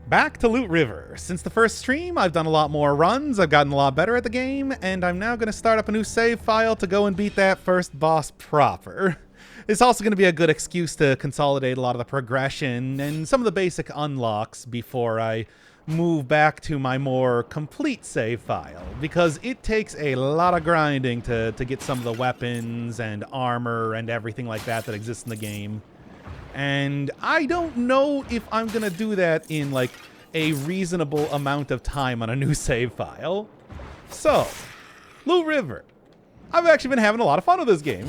Back to Loot River. Since the first stream, I've done a lot more runs, I've gotten a lot better at the game, and I'm now going to start up a new save file to go and beat that first boss proper. It's also going to be a good excuse to consolidate a lot of the progression and some of the basic unlocks before I move back to my more complete save file, because it takes a lot of grinding to get some of the weapons and armor and everything like that that exists in the game. And I don't know if I'm going to do that in like a reasonable amount of time on a new save file. So, Loot River. I've actually been having a lot of fun with this game.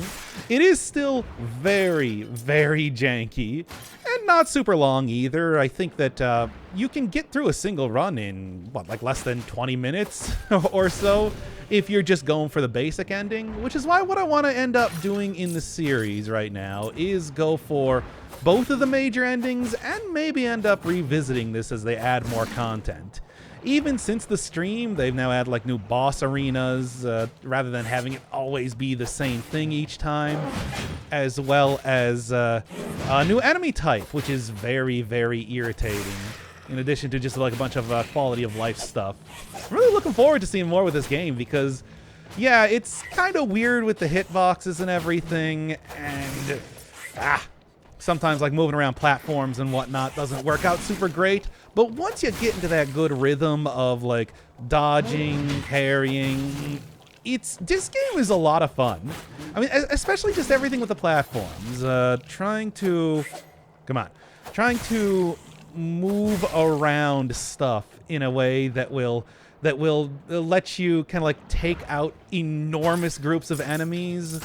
It is still very, very janky and not super long either. I think that you can get through a single run in, what, like less than 20 minutes or so if you're just going for the basic ending, which is why what I want to end up doing in the series right now is go for both of the major endings and maybe end up revisiting this as they add more content. Even since the stream, they've now added like new boss arenas rather than having it always be the same thing each time, as well as a new enemy type, which is very, very irritating, in addition to just like a bunch of quality of life stuff. I'm really looking forward to seeing more with this game because, yeah, it's kind of weird with the hitboxes and everything, and sometimes like moving around platforms and whatnot doesn't work out super great. But once you get into that good rhythm of like dodging, parrying, this game is a lot of fun. I mean, especially just everything with the platforms. Trying to move around stuff in a way that will let you kind of like take out enormous groups of enemies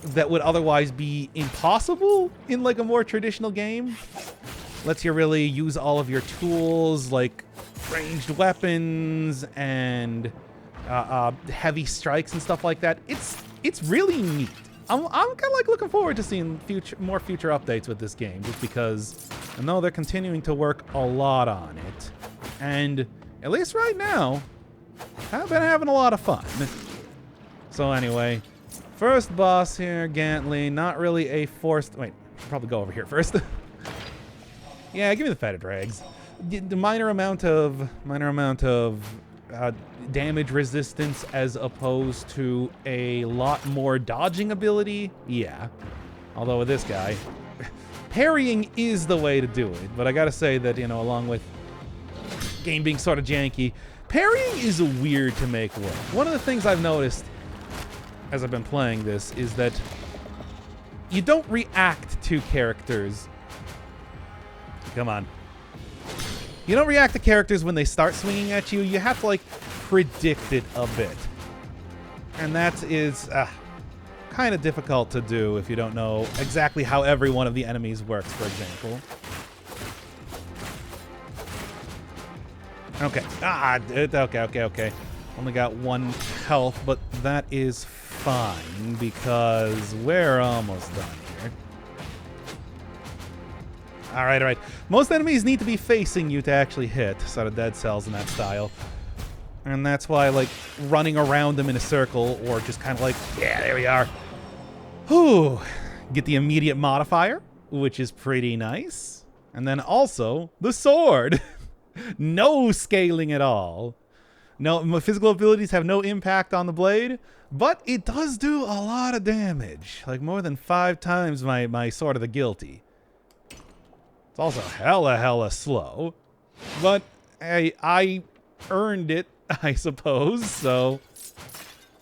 that would otherwise be impossible in like a more traditional game. Lets you really use all of your tools, like ranged weapons and heavy strikes and stuff like that. It's really neat. I'm kind of like looking forward to seeing more future updates with this game, just because I know they're continuing to work a lot on it. And at least right now, I've been having a lot of fun. So anyway, first boss here, Gantley. Not really a forced... Wait, I should probably go over here first. Yeah, give me the feta drags. The minor amount of damage resistance as opposed to a lot more dodging ability. Yeah. Although with this guy, parrying is the way to do it. But I gotta say that, you know, along with game being sort of janky, parrying is weird to make work. One of the things I've noticed as I've been playing this is that you don't react to characters. Come on. You don't react to characters when they start swinging at you. You have to, like, predict it a bit. And that is kind of difficult to do if you don't know exactly how every one of the enemies works, for example. Okay. Okay. Only got 1 health, but that is fine because we're almost done here. All right. Most enemies need to be facing you to actually hit, sort of dead cells in that style. And that's why, like, running around them in a circle or just kind of like, yeah, there we are. Whew. Get the immediate modifier, which is pretty nice. And then also the sword. No scaling at all. No, my physical abilities have no impact on the blade, but it does do a lot of damage. Like more than 5 times my Sword of the Guilty. It's also hella slow. But hey, I earned it, I suppose, so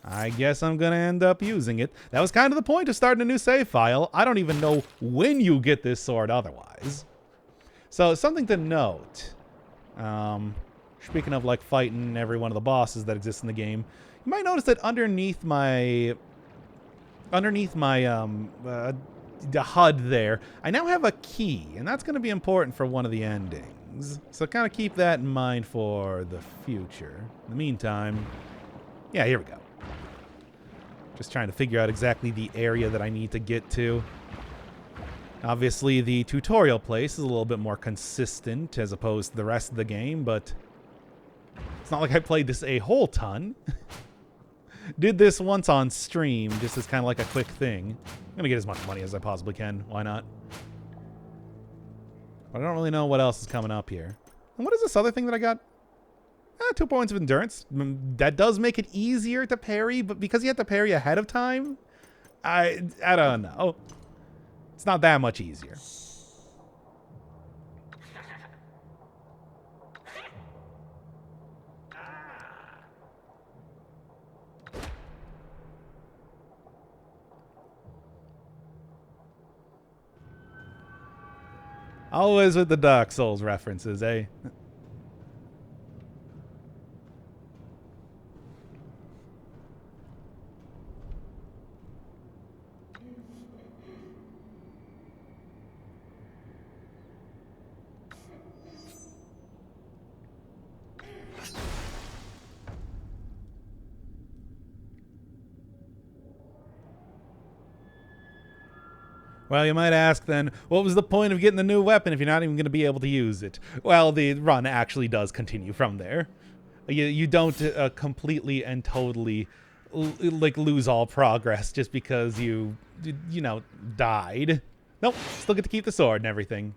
I guess I'm gonna end up using it. That was kind of the point of starting a new save file. I don't even know when you get this sword otherwise. So something to note. Speaking of like fighting every one of the bosses that exist in the game, you might notice that underneath my the HUD there, I now have a key, and that's going to be important for one of the endings. So kind of keep that in mind for the future. In the meantime, yeah, here we go. Just trying to figure out exactly the area that I need to get to. Obviously, the tutorial place is a little bit more consistent as opposed to the rest of the game, but it's not like I played this a whole ton. Did this once on stream, just as kind of like a quick thing. I'm going to get as much money as I possibly can. Why not? But I don't really know what else is coming up here. And what is this other thing that I got? 2 points of endurance. That does make it easier to parry, but because you have to parry ahead of time, I don't know. It's not that much easier. Always with the Dark Souls references, eh? Well, you might ask then, what was the point of getting the new weapon if you're not even going to be able to use it? Well, the run actually does continue from there. You don't completely and totally like lose all progress just because you know, died. Nope, still get to keep the sword and everything.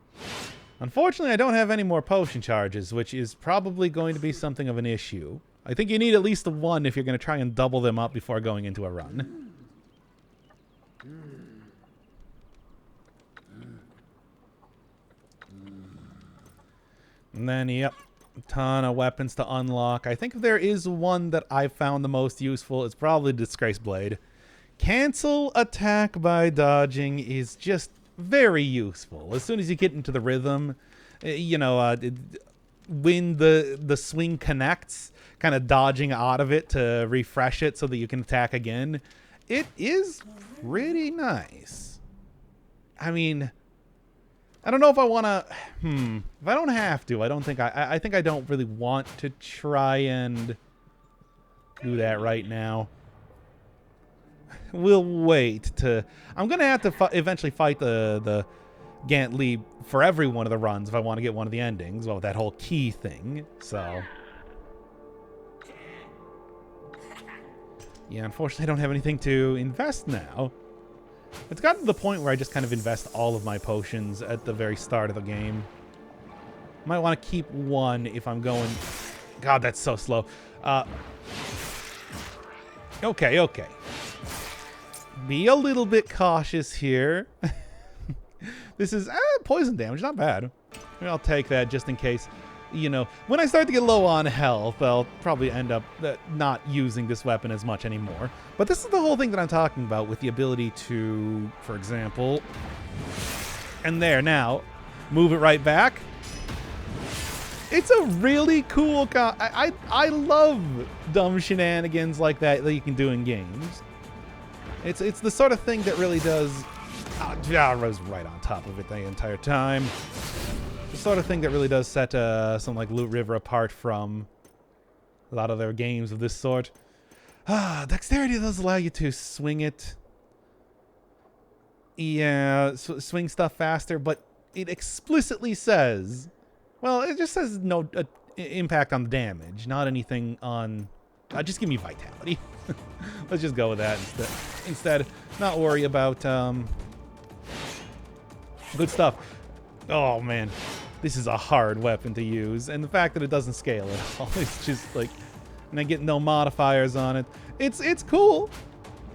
Unfortunately, I don't have any more potion charges, which is probably going to be something of an issue. I think you need at least one if you're going to try and double them up before going into a run. And then, yep, a ton of weapons to unlock. I think if there is one that I found the most useful, it's probably Disgrace Blade. Cancel attack by dodging is just very useful. As soon as you get into the rhythm, you know, when the swing connects, kind of dodging out of it to refresh it so that you can attack again, it is pretty nice. I mean, I don't know if I want to, if I don't have to, I think I don't really want to try and do that right now. We'll wait to, I'm going to have to eventually fight the Gant Leap for every one of the runs if I want to get one of the endings, well, with that whole key thing, so. Yeah, unfortunately I don't have anything to invest now. It's gotten to the point where I just kind of invest all of my potions at the very start of the game. Might want to keep one if I'm going... God, that's so slow. Okay. Be a little bit cautious here. This is poison damage, not bad. Maybe I'll take that just in case. You know, when I start to get low on health, I'll probably end up not using this weapon as much anymore. But this is the whole thing that I'm talking about with the ability to, for example, and there now, move it right back. It's a really cool I love dumb shenanigans like that you can do in games. It's the sort of thing that really does... I was right on top of it the entire time. The sort of thing that really does set something like Loot River apart from a lot of their games of this sort. Dexterity does allow you to swing it. Yeah, swing stuff faster, but it explicitly says... Well, it just says no impact on the damage, not anything on... just give me vitality. Let's just go with that instead. Not worry about... good stuff. Oh, man. This is a hard weapon to use. And the fact that it doesn't scale at all, it's just like... And I get no modifiers on it. It's cool.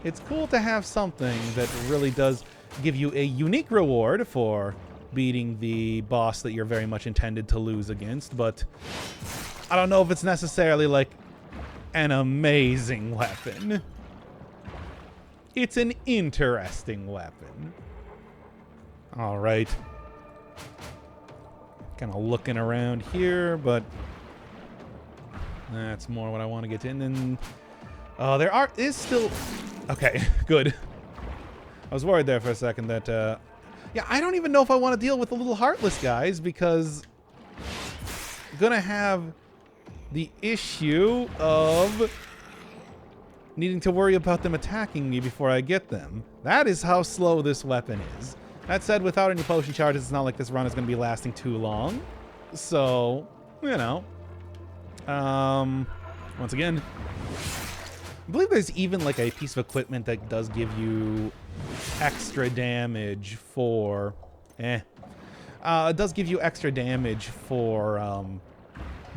It's cool to have something that really does give you a unique reward for beating the boss that you're very much intended to lose against. But I don't know if it's necessarily like an amazing weapon. It's an interesting weapon. All right. Kind of looking around here, but that's more what I want to get to. And then, there is still... Okay, good. I was worried there for a second that, yeah, I don't even know if I want to deal with the little heartless guys because I'm going to have the issue of needing to worry about them attacking me before I get them. That is how slow this weapon is. That said, without any potion charges, it's not like this run is going to be lasting too long. So, you know. Once again, I believe there's even like a piece of equipment that does give you extra damage for... It does give you extra damage for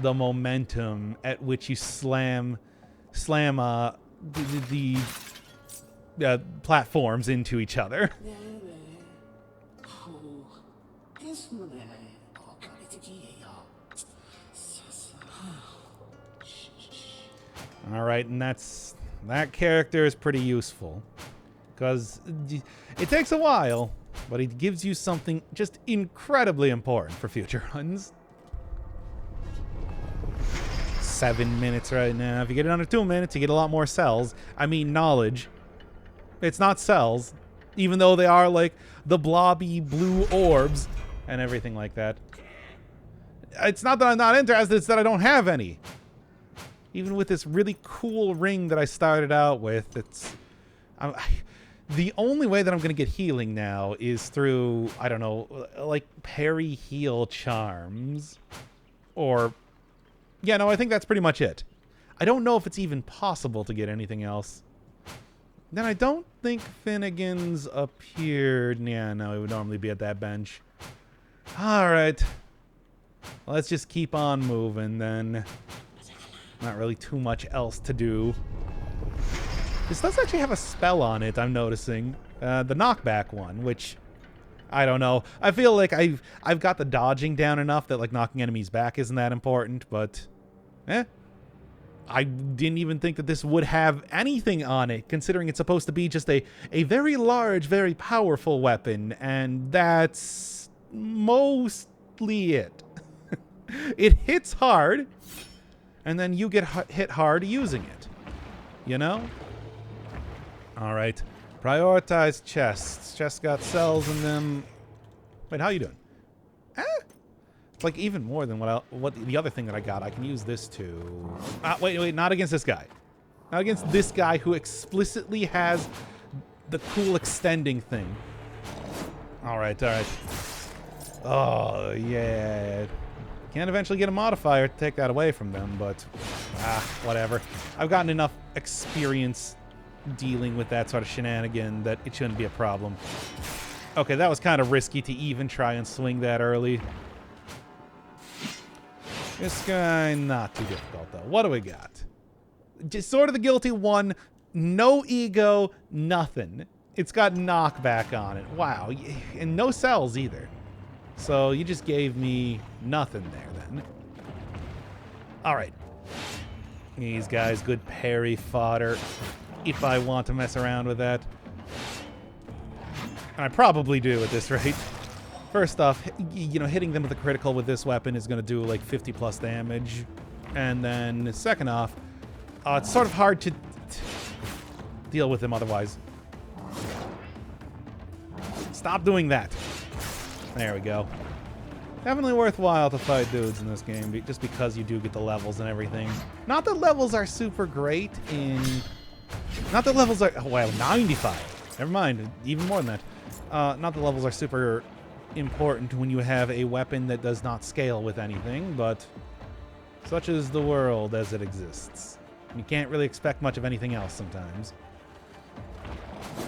the momentum at which you slam the platforms into each other. All right, and that character is pretty useful because it takes a while, but it gives you something just incredibly important for future runs. 7 minutes right now. If you get it under 2 minutes, you get a lot more cells. I mean, knowledge. It's not cells, even though they are like the blobby blue orbs and everything like that. It's not that I'm not interested, it's that I don't have any. Even with this really cool ring that I started out with, the only way that I'm going to get healing now is through, I don't know, like parry heal charms. Or, yeah, no, I think that's pretty much it. I don't know if it's even possible to get anything else. Then I don't think Finnegan's appeared. Yeah, no, he would normally be at that bench. All right. Let's just keep on moving then. Not really too much else to do. This does actually have a spell on it, I'm noticing. The knockback one, which, I don't know. I feel like I've got the dodging down enough that like knocking enemies back isn't that important, but I didn't even think that this would have anything on it, considering it's supposed to be just a very large, very powerful weapon, and that's mostly it. It hits hard, and then you get hit hard using it. You know? Alright. Prioritize chests. Chests got cells in them. Wait, how you doing? It's like even more than what the other thing that I got. I can use this to... wait, not against this guy. Not against this guy who explicitly has the cool extending thing. Alright. Oh, yeah. Can eventually get a modifier to take that away from them, but... whatever. I've gotten enough experience dealing with that sort of shenanigan that it shouldn't be a problem. Okay, that was kind of risky to even try and swing that early. This guy, not too difficult, though. What do we got? Just Sword of the Guilty 1, no ego, nothing. It's got knockback on it. Wow. And no cells either. So you just gave me nothing there, then. Alright. These guys, good parry fodder, if I want to mess around with that. And I probably do at this rate. First off, you know, hitting them with a critical with this weapon is going to do like 50 plus damage. And then second off, it's sort of hard to deal with them otherwise. Stop doing that. There we go. Definitely worthwhile to fight dudes in this game, just because you do get the levels and everything. Not that levels are super great in... Not that levels are... Oh, wow, 95. Never mind, even more than that. Not that levels are super important when you have a weapon that does not scale with anything, but such is the world as it exists. You can't really expect much of anything else sometimes.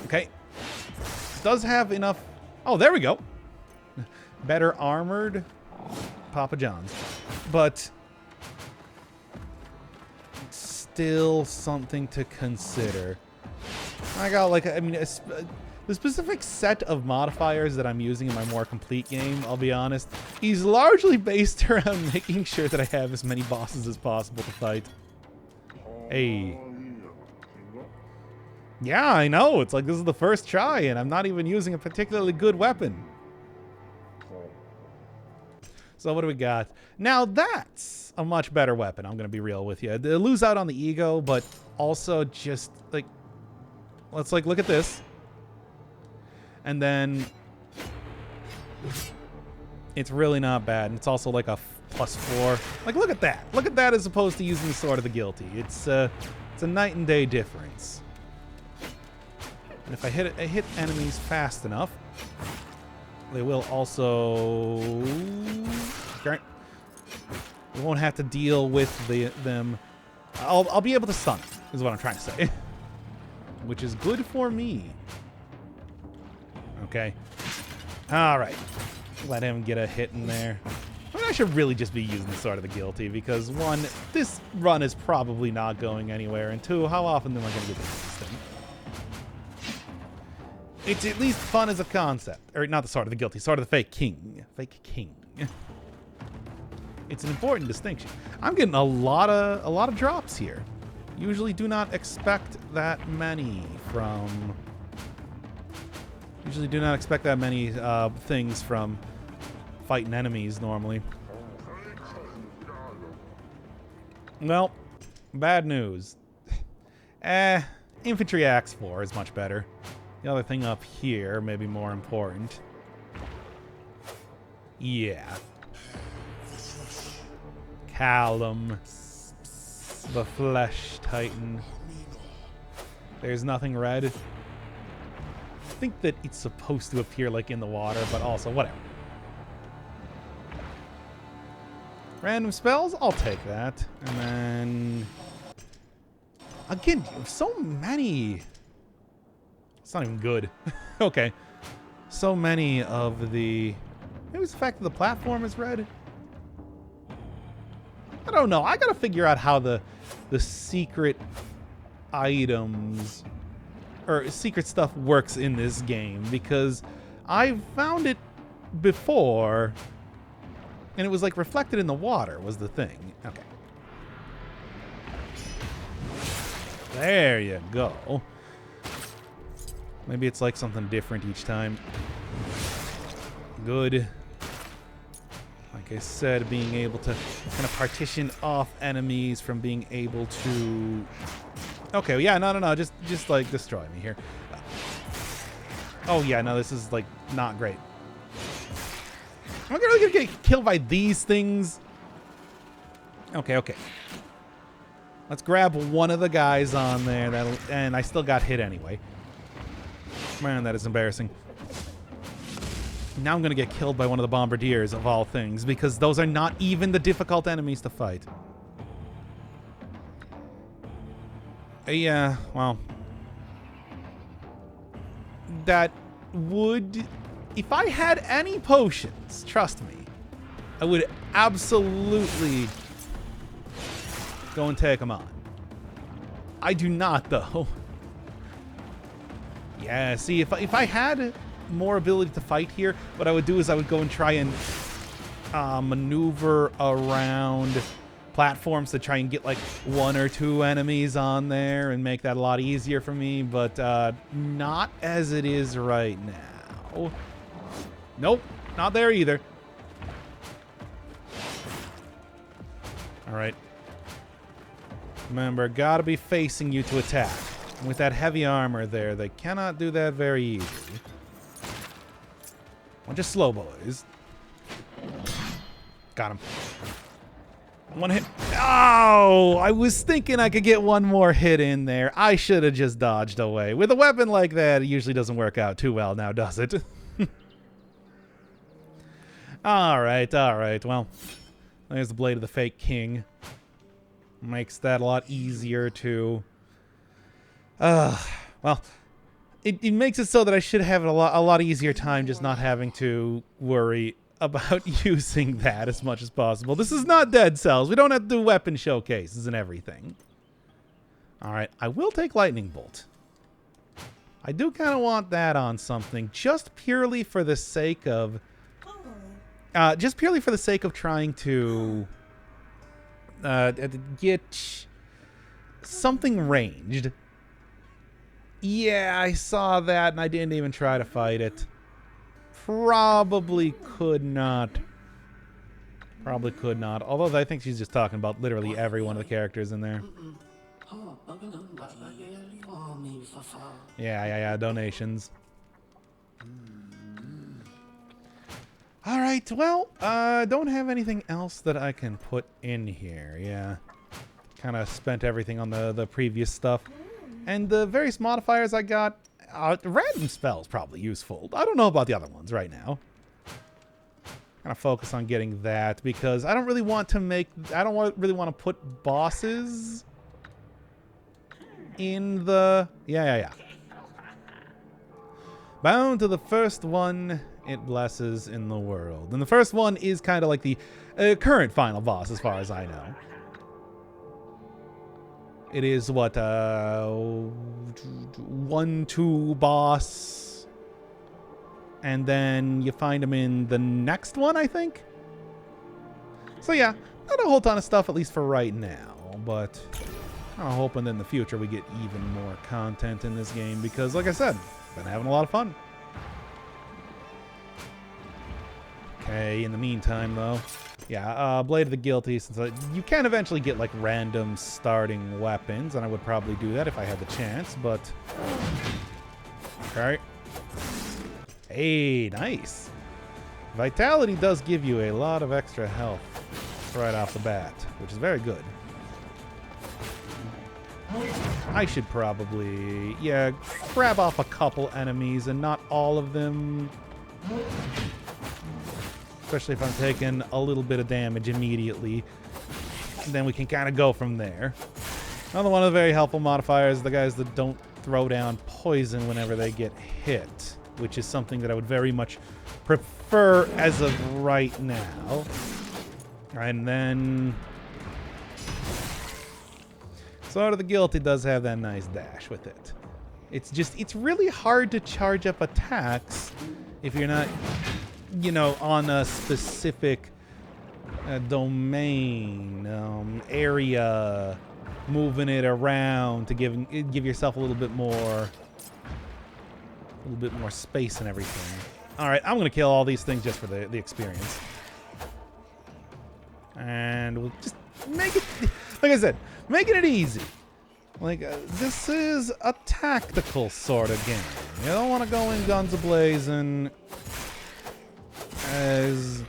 Okay. It does have enough... Oh, there we go. Better armored Papa John's. But still something to consider. I got like, I mean, the specific set of modifiers that I'm using in my more complete game, I'll be honest, is largely based around making sure that I have as many bosses as possible to fight. Hey. Yeah, I know. It's like this is the first try, and I'm not even using a particularly good weapon. So what do we got? Now that's a much better weapon, I'm going to be real with you. They lose out on the ego, but also just, like, let's, like, look at this. And then it's really not bad. And it's also, like, a +4. Like, look at that. Look at that as opposed to using the Sword of the Guilty. It's a night and day difference. And if I hit enemies fast enough, they will also... Okay. We won't have to deal with them. I'll be able to stun them, is what I'm trying to say. Which is good for me. Okay. Alright. Let him get a hit in there. I'm I should really just be using the Sword of the Guilty because, one, this run is probably not going anywhere, and two, how often am I going to get this thing? It's at least fun as a concept. Or not the Sword of the Guilty, Sword of the Fake King. Fake King. It's an important distinction. I'm getting a lot of drops here. Usually do not expect that many from... Usually do not expect that many things from fighting enemies normally. Well, bad news. Infantry Axe 4 is much better. The other thing up here may be more important. Yeah. Callum. The Flesh Titan. There's nothing red. I think that it's supposed to appear like in the water, but also whatever. Random spells? I'll take that. And then... Again, so many... It's not even good. Okay. So many of the... Maybe it's the fact that the platform is red? I don't know. I gotta figure out how the secret items... or secret stuff works in this game, because I've found it before, and it was like reflected in the water was the thing. Okay. There you go. Maybe it's like something different each time. Good. Like I said, being able to kind of partition off enemies from being able to... Okay, yeah, no. Just like, destroy me here. Oh, yeah, no, this is, like, not great. Am I really gonna get killed by these things? Okay. Let's grab one of the guys on there, and I still got hit anyway. Man, that is embarrassing. Now I'm gonna get killed by one of the bombardiers, of all things, because those are not even the difficult enemies to fight. Yeah, well... That would... If I had any potions, trust me, I would absolutely go and take them on. I do not, though. Yeah, see, if I had more ability to fight here, what I would do is I would go and try and maneuver around platforms to try and get like one or two enemies on there and make that a lot easier for me, but not as it is right now. Nope, not there either. All right. Remember, gotta be facing you to attack. With that heavy armor there, they cannot do that very easily. Bunch of slow boys. Got him. One hit. Oh, I was thinking I could get one more hit in there. I should have just dodged away. With a weapon like that, it usually doesn't work out too well now, does it? All right. Well, there's the Blade of the Fake King. Makes that a lot easier to... well, it makes it so that I should have a lot easier time just not having to worry about using that as much as possible. This is not Dead Cells. We don't have to do weapon showcases and everything. All right, I will take Lightning Bolt. I do kind of want that on something, just purely for the sake of... trying to get something ranged. Yeah, I saw that, and I didn't even try to fight it. Probably could not. Although I think she's just talking about literally every one of the characters in there. Yeah, donations. Alright, well, don't have anything else that I can put in here, yeah. Kind of spent everything on the previous stuff. And the various modifiers I got, random spells probably useful. I don't know about the other ones right now. Kind of focus on getting that because I don't really want to make... I don't really want to put bosses in the... Yeah. Bound to the first one it blesses in the world. And the first one is kind of like the current final boss, as far as I know. It is what, 1-2 boss, and then you find him in the next one, I think. So yeah, not a whole ton of stuff, at least for right now, but I'm hoping that in the future we get even more content in this game because, like I said, been having a lot of fun. Okay, in the meantime, though, yeah, Blade of the Guilty, since you can eventually get, like, random starting weapons, and I would probably do that if I had the chance, but... Okay. Hey, nice. Vitality does give you a lot of extra health right off the bat, which is very good. I should probably, yeah, grab off a couple enemies and not all of them. Especially if I'm taking a little bit of damage immediately. And then we can kind of go from there. Another one of the very helpful modifiers is the guys that don't throw down poison whenever they get hit, which is something that I would very much prefer as of right now. And then... Sword of the Guilty does have that nice dash with it. It's just, it's really hard to charge up attacks if you're not, you know, on a specific domain, area, moving it around to give yourself a little bit more space and everything. All right, I'm gonna kill all these things just for the experience, and we'll just make it, like I said, making it easy. Like, this is a tactical sort of game. You don't want to go in guns a-blazing, as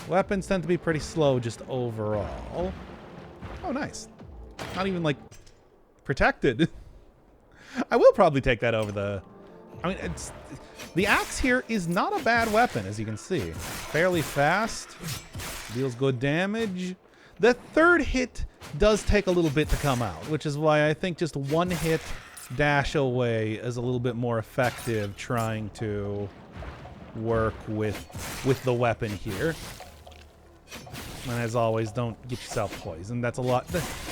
weapons tend to be pretty slow just overall. Oh, nice. Not even, like, protected. I will probably take that over the... I mean, it's... The axe here is not a bad weapon, as you can see. Fairly fast. Deals good damage. The third hit does take a little bit to come out, which is why I think just one hit dash away is a little bit more effective trying to work with the weapon here. And as always, don't get yourself poisoned. That's a lot.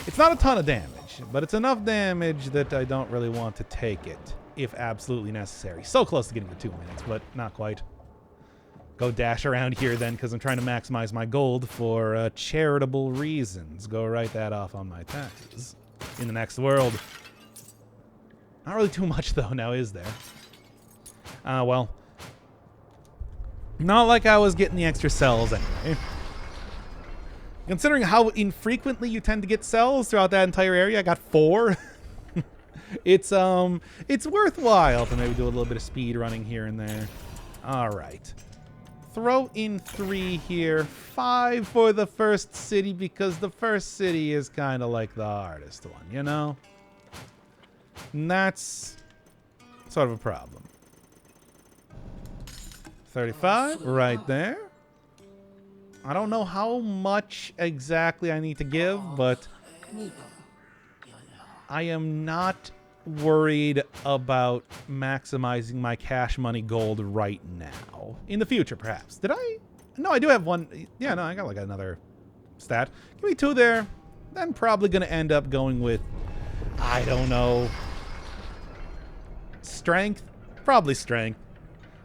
It's not a ton of damage, but it's enough damage that I don't really want to take it if absolutely necessary. So close to getting the 2 minutes, but not quite. Go dash around here then, because I'm trying to maximize my gold for charitable reasons. Go write that off on my taxes in the next world. Not really too much, though, now, is there? Well, not like I was getting the extra cells anyway. Considering how infrequently you tend to get cells throughout that entire area, I got 4. It's worthwhile to maybe do a little bit of speed running here and there. All right. Throw in 3 here, 5 for the first city, because the first city is kind of like the hardest one, you know? And that's sort of a problem. 35, right there. I don't know how much exactly I need to give, but I am not worried about maximizing my cash money gold right now. In the future, perhaps. Did I? No, I do have 1. Yeah, no, I got like another stat. Give me 2 there. Then probably going to end up going with, I don't know, strength? Probably strength.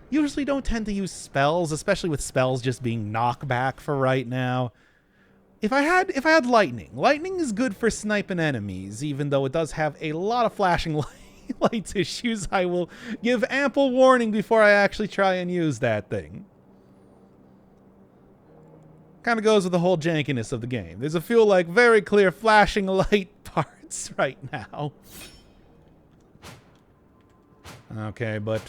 Usually don't tend to use spells, especially with spells just being knockback for right now. If I had lightning. Lightning is good for sniping enemies, even though it does have a lot of flashing lights issues. I will give ample warning before I actually try and use that thing. Kind of goes with the whole jankiness of the game. There's a few, like, very clear flashing light parts right now. Okay, but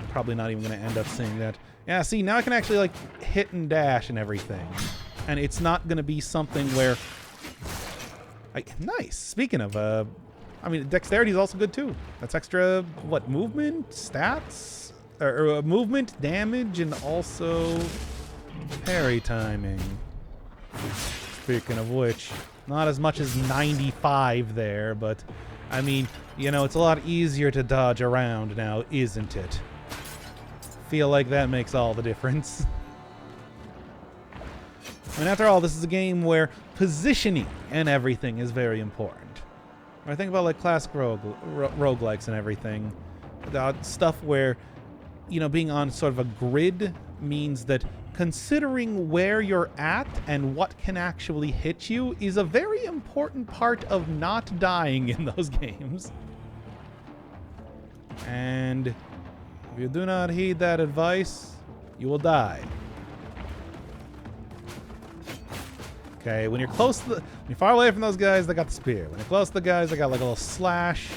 probably not even going to end up seeing that. Yeah, see, now I can actually, like, hit and dash and everything. And it's not going to be something where... nice. Speaking of, I mean, dexterity is also good, too. That's extra, what, movement, stats? Or movement, damage, and also parry timing. Speaking of which, not as much as 95 there, but, I mean, you know, it's a lot easier to dodge around now, isn't it? feel like that makes all the difference. And after all, this is a game where positioning and everything is very important. When I think about like classic roguelikes and everything, stuff where, you know, being on sort of a grid means that considering where you're at and what can actually hit you is a very important part of not dying in those games. And if you do not heed that advice, you will die. Okay, when you're close to when you're far away from those guys, they got the spear. When you're close to the guys, they got like a little slash.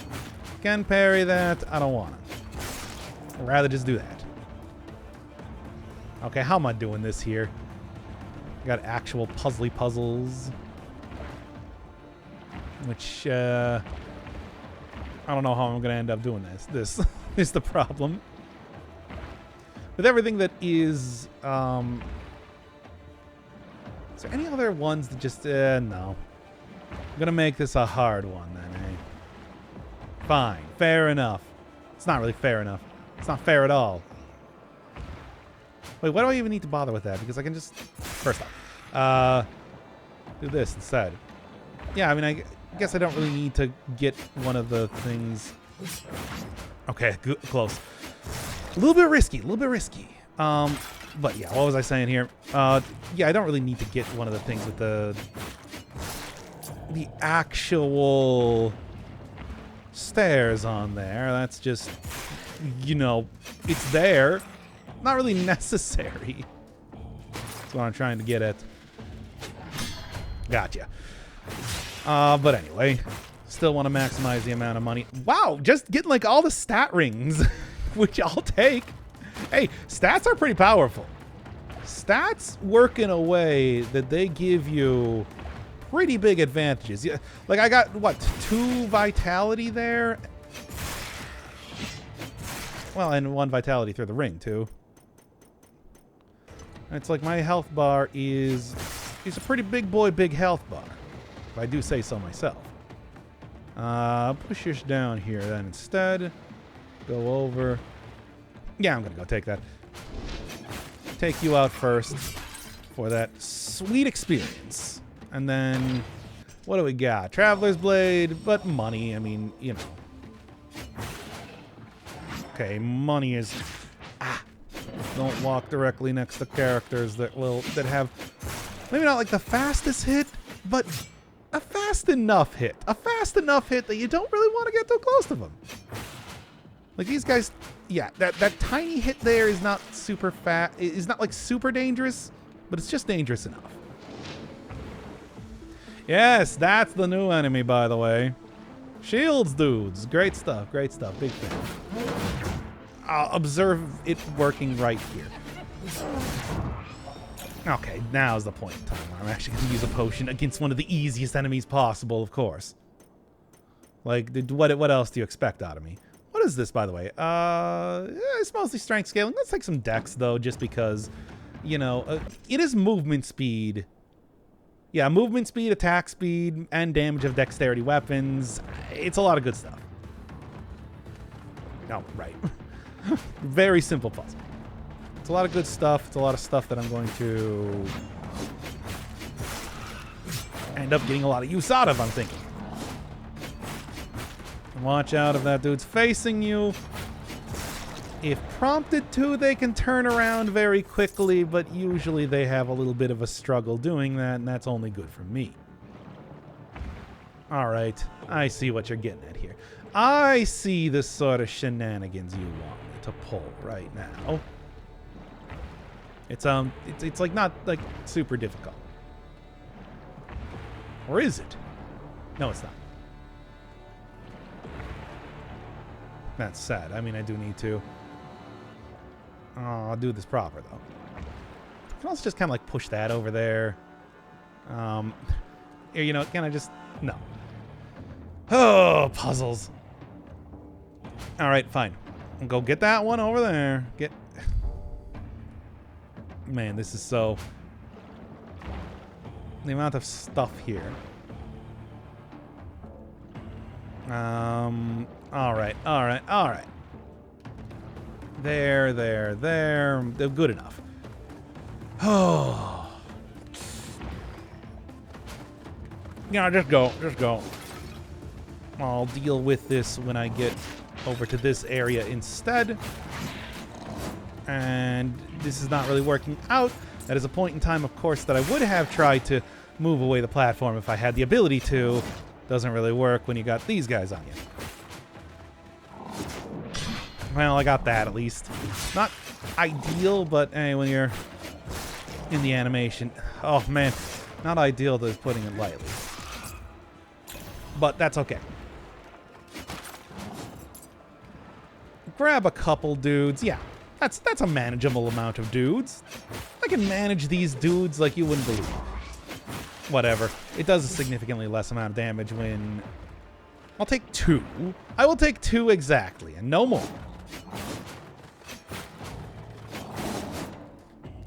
Can parry that. I don't want to. I'd rather just do that. Okay, how am I doing this here? Got actual puzzles. Which, I don't know how I'm going to end up doing this. This is the problem. With everything that is, is there any other ones that just, no. I'm going to make this a hard one then, eh? Fine, fair enough. It's not really fair enough. It's not fair at all. Wait, why do I even need to bother with that? Because I can just... First off, do this instead. Yeah, I mean, I guess I don't really need to get one of the things... Okay, close. A little bit risky, but yeah, what was I saying here? Yeah, I don't really need to get one of the things with the actual stairs on there. That's just, you know, it's there. Not really necessary. That's what I'm trying to get at. Gotcha. But anyway, still want to maximize the amount of money. Wow, just getting like all the stat rings, which I'll take. Hey, stats are pretty powerful. Stats work in a way that they give you pretty big advantages. Yeah, like I got, what, 2 vitality there? Well, and 1 vitality through the ring, too. It's like my health bar is a pretty big boy, big health bar, if I do say so myself. Push yours down here then instead. Go over. Yeah, I'm going to go take that. Take you out first for that sweet experience. And then, what do we got? Traveler's Blade, but money, I mean, you know. Okay, money is... Don't walk directly next to characters that have maybe not like the fastest hit, but a fast enough hit. A fast enough hit that you don't really want to get too close to them. Like these guys, yeah, that tiny hit there is not super fast. It's not like super dangerous, but it's just dangerous enough. Yes, that's the new enemy, by the way. Shields dudes. Great stuff, great stuff. Big fan. I'll observe it working right here. Okay, now's the point in time where I'm actually going to use a potion against one of the easiest enemies possible, of course. Like, what else do you expect out of me? What is this, by the way? Yeah, it's mostly strength scaling. Let's take some dex, though, just because, you know, it is movement speed. Yeah, movement speed, attack speed, and damage of dexterity weapons. It's a lot of good stuff. Oh, right. Very simple puzzle. It's a lot of good stuff. It's a lot of stuff that I'm going to end up getting a lot of use out of, I'm thinking. Watch out if that dude's facing you. If prompted to, they can turn around very quickly, but usually they have a little bit of a struggle doing that, and that's only good for me. All right, I see what you're getting at here. I see the sort of shenanigans you want me to pull right now. It's like not like super difficult. Or is it? No, it's not. That's sad. I mean, I do need to. Oh, I'll do this proper, though. I can also just kind of like push that over there. You know, can I just... No. Oh, puzzles. All right, fine. I'll go get that one over there. Get... Man, this is so... The amount of stuff here. All right. There. They're good enough. Oh. Yeah, just go. I'll deal with this when I get over to this area instead. And this is not really working out. That is a point in time, of course, that I would have tried to move away the platform if I had the ability to. Doesn't really work when you got these guys on you. Well, I got that at least. Not ideal, but hey, when you're in the animation. Oh, man. Not ideal, to putting it lightly. But that's okay. Grab a couple dudes. Yeah, that's a manageable amount of dudes. I can manage these dudes like you wouldn't believe. Whatever. It does a significantly less amount of damage when... I'll take 2. I will take 2 exactly, and no more.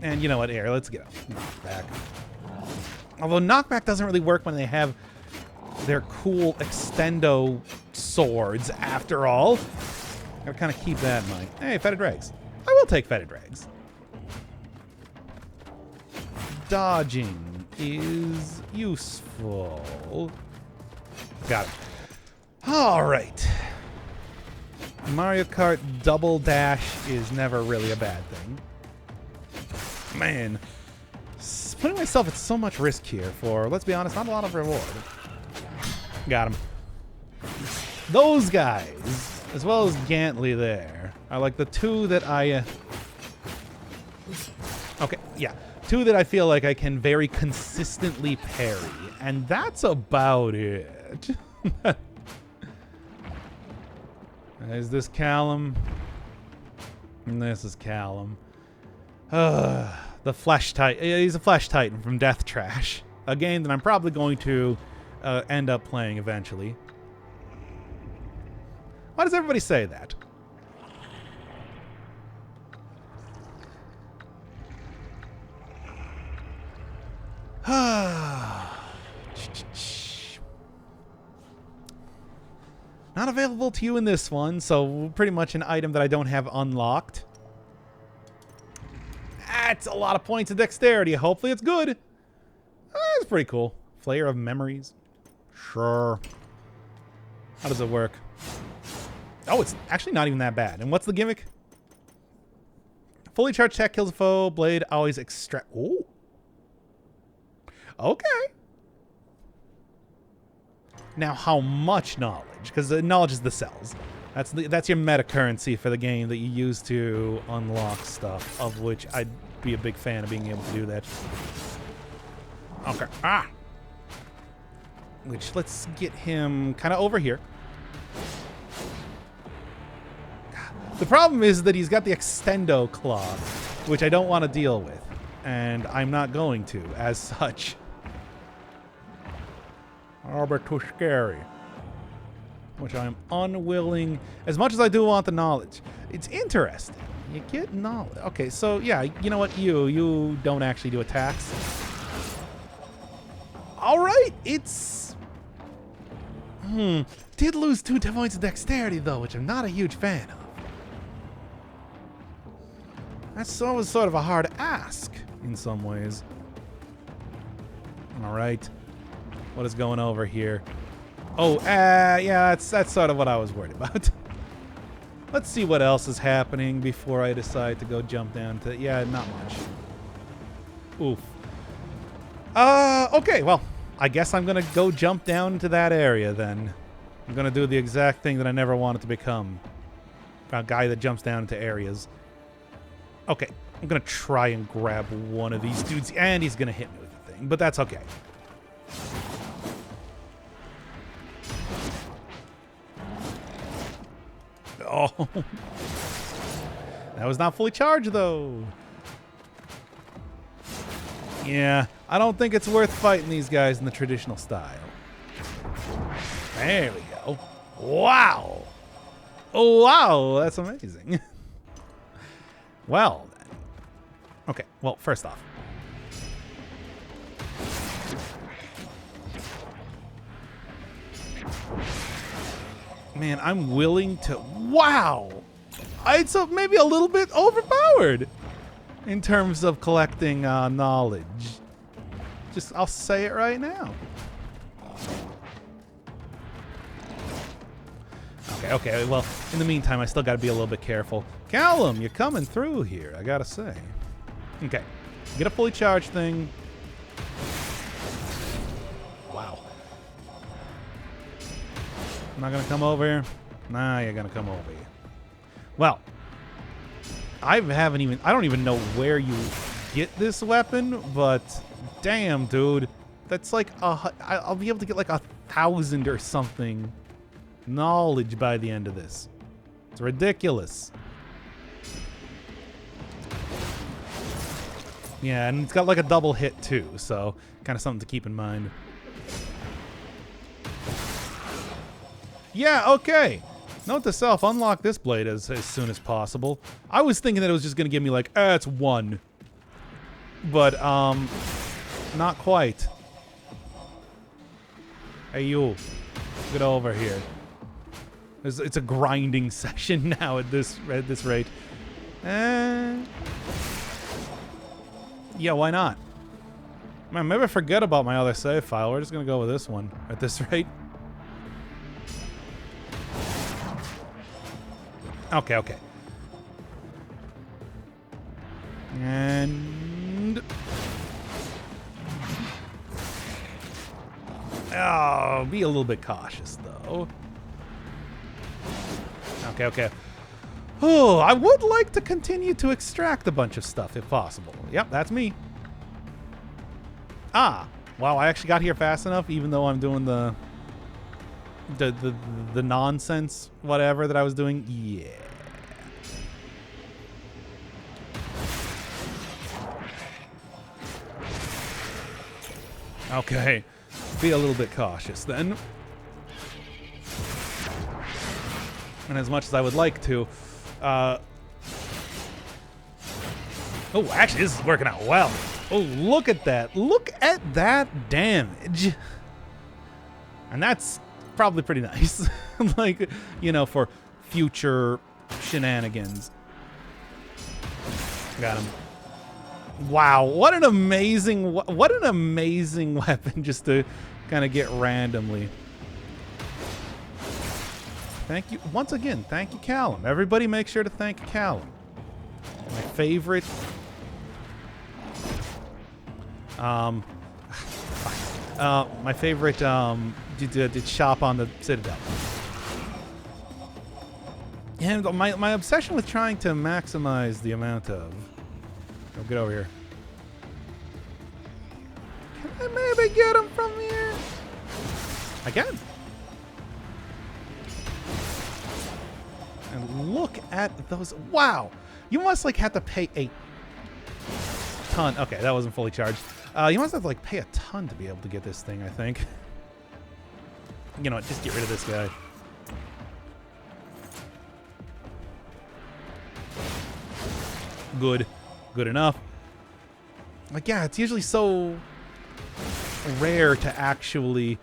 And you know what, here, let's get a knockback. Although knockback doesn't really work when they have their cool extendo swords, after all. Gotta kind of keep that in mind. Hey, fetid dregs. I will take fetid dregs. Dodging is useful. Got it. All right. Mario Kart Double Dash is never really a bad thing. Man, putting myself at so much risk here for, let's be honest, not a lot of reward. Got him. Those guys, as well as Gantley there, are like the 2 that I... Okay, yeah. 2 that I feel like I can very consistently parry. And that's about it. Is this Callum? And this is Callum. The Flesh Titan. He's a Flesh Titan from Death Trash. A game that I'm probably going to end up playing eventually. Why does everybody say that? Not available to you in this one, so pretty much an item that I don't have unlocked. That's a lot of points of dexterity. Hopefully it's good. That's pretty cool. Flayer of Memories. Sure. How does it work? Oh, it's actually not even that bad. And what's the gimmick? Fully charged attack kills a foe. Blade always extract... Ooh. Okay. Now, how much knowledge? Because the knowledge is the cells. That's your meta currency for the game that you use to unlock stuff, of which I'd be a big fan of being able to do that. Okay. Ah! Which, let's get him kind of over here. The problem is that he's got the extendo claw, which I don't want to deal with. And I'm not going to, as such. Oh, but too scary. Which I'm unwilling, as much as I do want the knowledge. It's interesting. You get knowledge. Okay, so yeah, you know what? You don't actually do attacks. All right, it's... Did lose 2 points of dexterity, though, which I'm not a huge fan of. That's always sort of a hard ask, in some ways. All right. What is going over here? Oh, yeah, that's sort of what I was worried about. Let's see what else is happening before I decide to go jump down to... Yeah, not much. Oof. Okay, well, I guess I'm going to go jump down to that area then. I'm going to do the exact thing that I never wanted to become. A guy that jumps down into areas. Okay, I'm going to try and grab one of these dudes, and he's going to hit me with the thing, but that's okay. Oh. That was not fully charged, though. Yeah, I don't think it's worth fighting these guys in the traditional style. There we go. Wow. Oh, wow, that's amazing. Well, then. Okay, well, first off. Man, I'm willing to... Wow! It's maybe a little bit overpowered in terms of collecting knowledge. I'll say it right now. Okay, well, in the meantime, I still gotta be a little bit careful. Callum, you're coming through here, I gotta say. Okay, get a fully charged thing. Wow. I'm not gonna come over here. Nah, you're gonna come over here. Well, I don't even know where you get this weapon, but damn, dude. That's like I'll be able to get like 1,000 or something knowledge by the end of this. It's ridiculous. Yeah, and it's got like a double hit too, so kind of something to keep in mind. Yeah, okay. Note to self, unlock this blade as soon as possible. I was thinking that it was just gonna give me like, it's 1. But, not quite. Hey, you. Get over here. It's a grinding session now at this rate. Yeah, why not? Man, maybe I forget about my other save file. We're just gonna go with this one at this rate. Okay. And... oh, be a little bit cautious, though. Okay. Oh, I would like to continue to extract a bunch of stuff, if possible. Yep, that's me. Ah, wow, I actually got here fast enough, even though I'm doing the nonsense whatever that I was doing. Yeah. Okay, be a little bit cautious then. And as much as I would like to, oh, actually, this is working out well. Oh, look at that. Look at that damage. And that's probably pretty nice. Like, you know, for future shenanigans. Got him. Wow, what an amazing weapon just to kind of get randomly. Thank you once again. Thank you, Callum. Everybody, make sure to thank Callum. My favorite. My favorite did shop on the Citadel. And my obsession with trying to maximize the amount of. Oh, get over here. Can I maybe get him from here? I can. And look at those. Wow. You must like have to pay a ton. Okay, that wasn't fully charged. You must have to like pay a ton to be able to get this thing, I think. You know what? Just get rid of this guy. Good. Good enough. Like, yeah, it's usually so rare to actually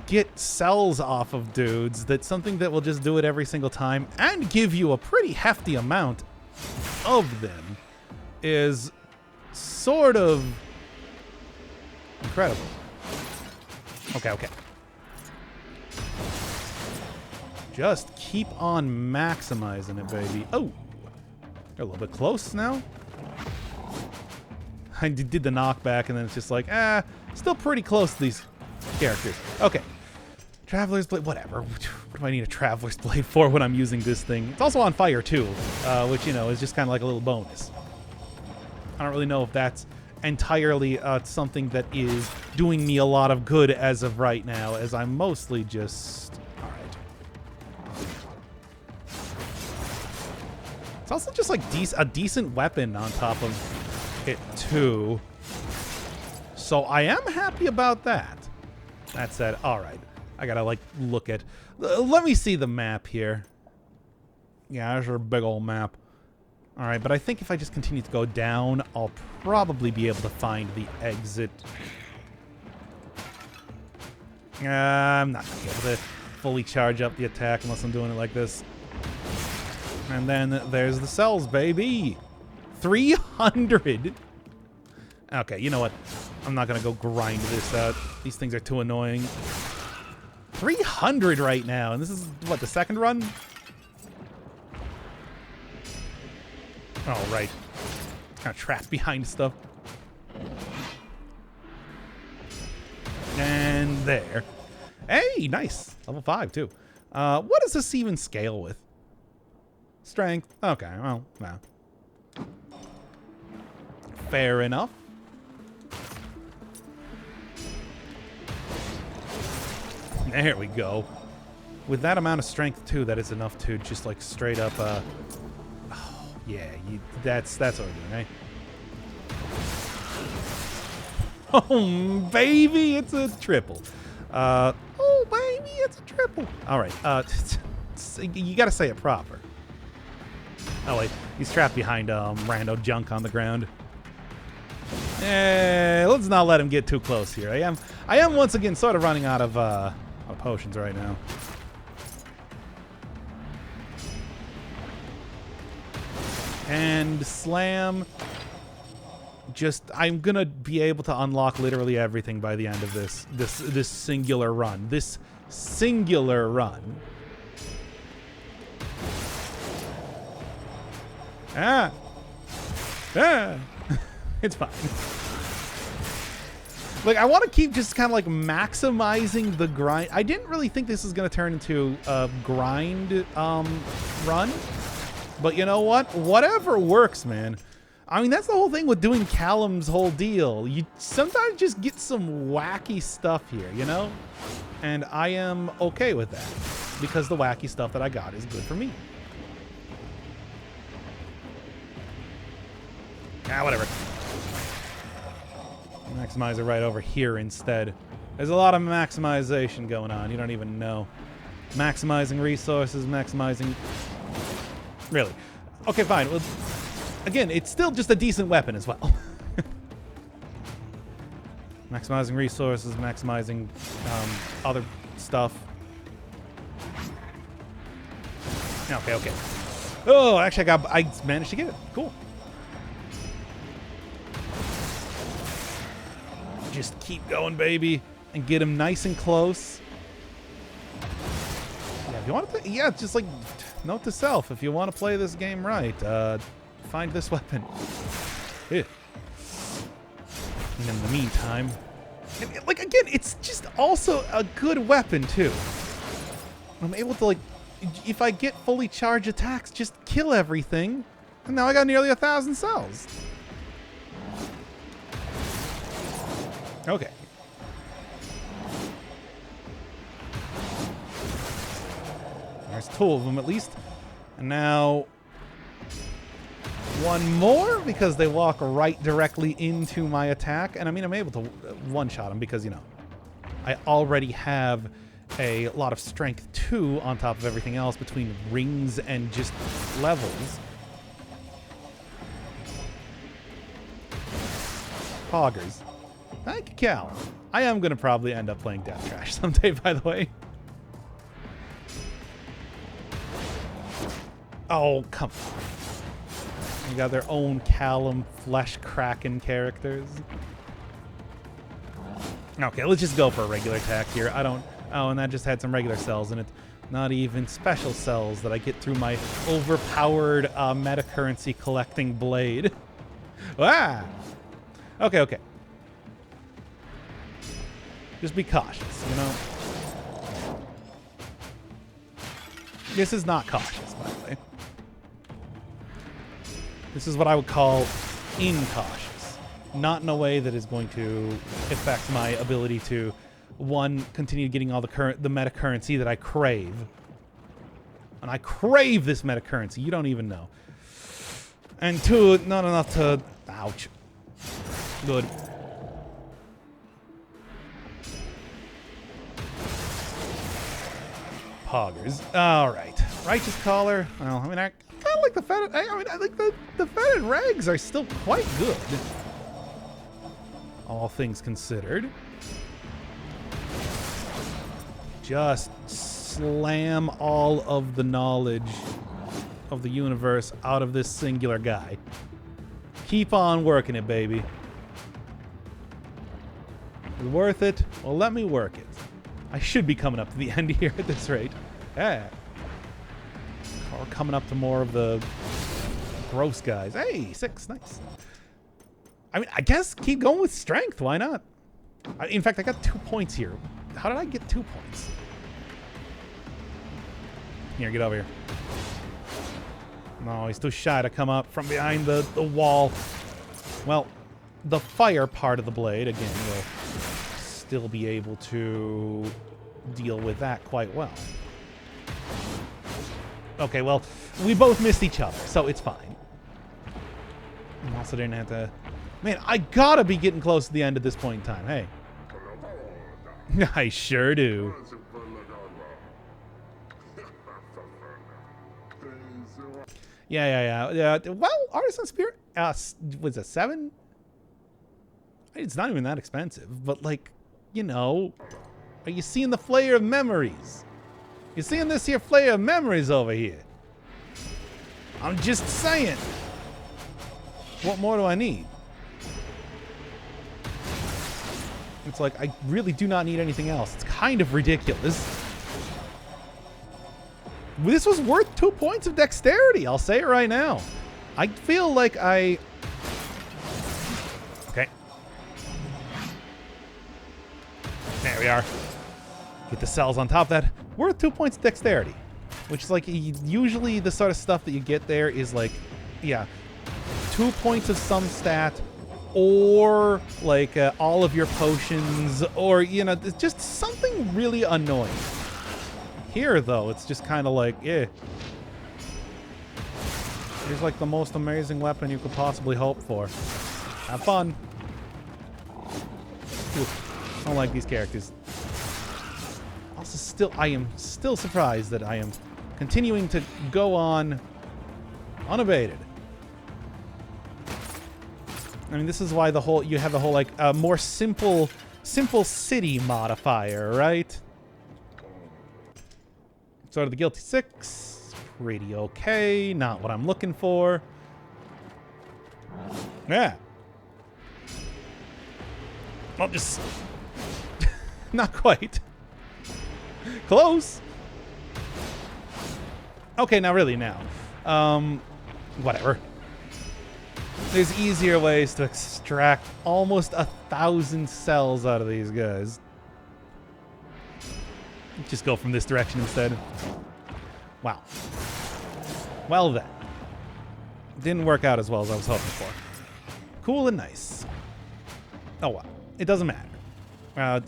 get cells off of dudes that something that will just do it every single time and give you a pretty hefty amount of them is sort of incredible. Okay. Just keep on maximizing it, baby. Oh, you're a little bit close now. I did the knockback, and then it's just like, still pretty close to these characters. Okay. Traveler's Blade, whatever. What do I need a Traveler's Blade for when I'm using this thing? It's also on fire, too, which, you know, is just kind of like a little bonus. I don't really know if that's entirely something that is doing me a lot of good as of right now, as I'm mostly just... Alright. It's also just, like, a decent weapon on top of it, too. So I am happy about that. That said, alright. I gotta, like, look at... let me see the map here. Yeah, there's a big old map. Alright, but I think if I just continue to go down, I'll probably be able to find the exit. I'm not gonna be able to fully charge up the attack unless I'm doing it like this. And then there's the cells, baby. 300. Okay, you know what? I'm not going to go grind this out. These things are too annoying. 300 right now. And this is, what, the second run? Oh, right. Kind of trapped behind stuff. And there. Hey, nice. Level 5, too. What does this even scale with? Strength. Okay, well, no. Fair enough. There we go. With that amount of strength, too, that is enough to just, like, straight up, oh, yeah, that's what we're doing, right? Oh, baby, it's a triple. Oh, baby, it's a triple. All right, you gotta say it proper. Oh, wait, he's trapped behind, rando junk on the ground. Let's not let him get too close here. I am once again sort of running out of potions right now. And slam. I'm gonna be able to unlock literally everything by the end of this singular run. This singular run. Ah. It's fine. Like, I want to keep just kind of like maximizing the grind. I didn't really think this was going to turn into a grind run. But you know what? Whatever works, man. I mean, that's the whole thing with doing Callum's whole deal. You sometimes just get some wacky stuff here, you know? And I am okay with that. Because the wacky stuff that I got is good for me. Ah, whatever. Maximizer right over here instead. There's a lot of maximization going on. You don't even know. Maximizing resources, maximizing... Really? Okay, fine. Well, again, it's still just a decent weapon as well. Maximizing resources, maximizing other stuff. Okay. Oh, actually, I managed to get it. Cool. Just keep going, baby, and get him nice and close. Yeah, if you want to, yeah, just like note to self: if you want to play this game right, find this weapon. Yeah. And in the meantime, like again, it's just also a good weapon too. I'm able to like, if I get fully charged attacks, just kill everything, and now I got nearly 1,000 cells. Okay. There's 2 of them at least. And now one more because they walk right directly into my attack. And I mean, I'm able to one-shot them because, you know, I already have a lot of strength too on top of everything else between rings and just levels. Poggers. Thank you, Cal. I am going to probably end up playing Death Trash someday, by the way. Oh, come on. They got their own Callum Flesh Kraken characters. Okay, let's just go for a regular attack here. I don't... Oh, and that just had some regular cells in it. Not even special cells that I get through my overpowered meta currency collecting blade. Ah! Okay. Just be cautious, you know? This is not cautious, by the way. This is what I would call incautious. Not in a way that is going to affect my ability to, 1, continue getting all the meta currency that I crave. And I crave this meta currency. You don't even know. And 2, not enough to... Ouch. Good. Poggers. All right. Righteous Collar. Well, I mean, I kind of like the fetid... I think the fetid rags are still quite good. All things considered. Just slam all of the knowledge of the universe out of this singular guy. Keep on working it, baby. Is it worth it? Well, let me work it. I should be coming up to the end here at this rate. Yeah. Or coming up to more of the gross guys. Hey, 6. Nice. I mean, I guess keep going with strength. Why not? In fact, I got 2 points here. How did I get 2 points? Here, get over here. No, he's too shy to come up from behind the wall. Well, the fire part of the blade, again, will still be able to deal with that quite well. Okay, well, we both missed each other, so it's fine. I also didn't have to... Man, I gotta be getting close to the end at this point in time. Hey. I sure do. Yeah. Well, Artisan Spirit, was it 7? It's not even that expensive, but like, you know, are you seeing the flare of memories? You seeing this here flare of memories over here? I'm just saying. What more do I need? It's like, I really do not need anything else. It's kind of ridiculous. This was worth 2 points of dexterity. I'll say it right now. I feel like I... Okay. There we are. Get the cells on top of that. Worth 2 points of dexterity. Which is like, usually the sort of stuff that you get there is like, yeah, 2 points of some stat, or like all of your potions, or, you know, it's just something really annoying. Here, though, it's just kind of like, eh. Here's like the most amazing weapon you could possibly hope for. Have fun. Ooh, I don't like these characters. Also, I am still surprised that I am continuing to go on unabated. I mean, this is why you have the whole like more simple city modifier, right? Sort of the Guilty 6, pretty okay. Not what I'm looking for. Yeah. Well, just not quite. Close. Okay, now really now. Whatever. There's easier ways to extract almost 1,000 cells out of these guys. Just go from this direction instead. Wow. Well then. Didn't work out as well as I was hoping for. Cool and nice. Oh well. It doesn't matter. Right.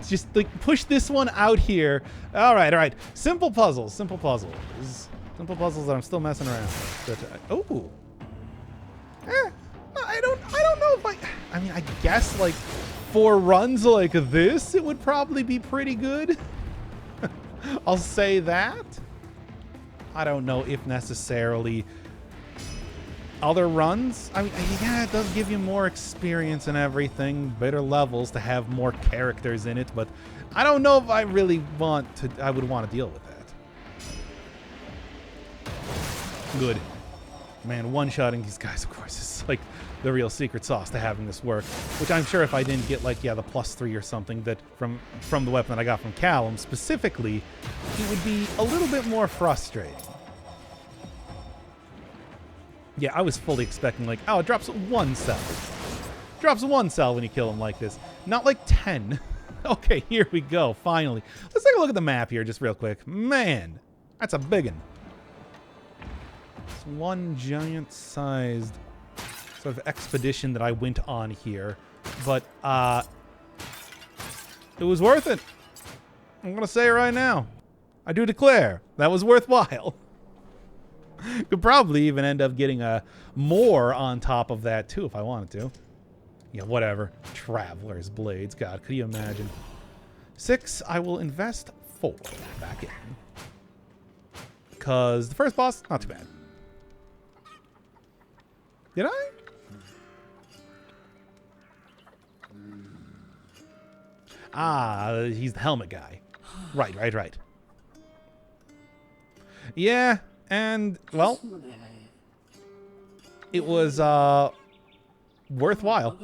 Just like push this one out here. Alright. Simple puzzles. Simple puzzles that I'm still messing around with. Oh. I don't know if I mean, I guess like for runs like this, it would probably be pretty good. I'll say that. I don't know if necessarily other runs. I mean, yeah, it does give you more experience and everything, better levels to have more characters in it, but I don't know if I really I would want to deal with that. Good. Man, one-shotting these guys, of course, is like the real secret sauce to having this work. Which I'm sure if I didn't get, like, yeah, the +3 or something that from the weapon that I got from Callum specifically, it would be a little bit more frustrating. Yeah, I was fully expecting, like, oh, it drops 1 cell. Drops 1 cell when you kill him like this. Not like 10. Okay, here we go, finally. Let's take a look at the map here just real quick. Man, that's a big one. It's one giant-sized sort of expedition that I went on here. But, it was worth it. I'm going to say it right now. I do declare that was worthwhile. Could probably even end up getting more on top of that, too, if I wanted to. Yeah, whatever. Traveler's Blades. God, could you imagine? 6, I will invest 4 back in. Because the first boss, not too bad. Did I? Ah, he's the helmet guy. Right. Yeah, And, well, it was worthwhile.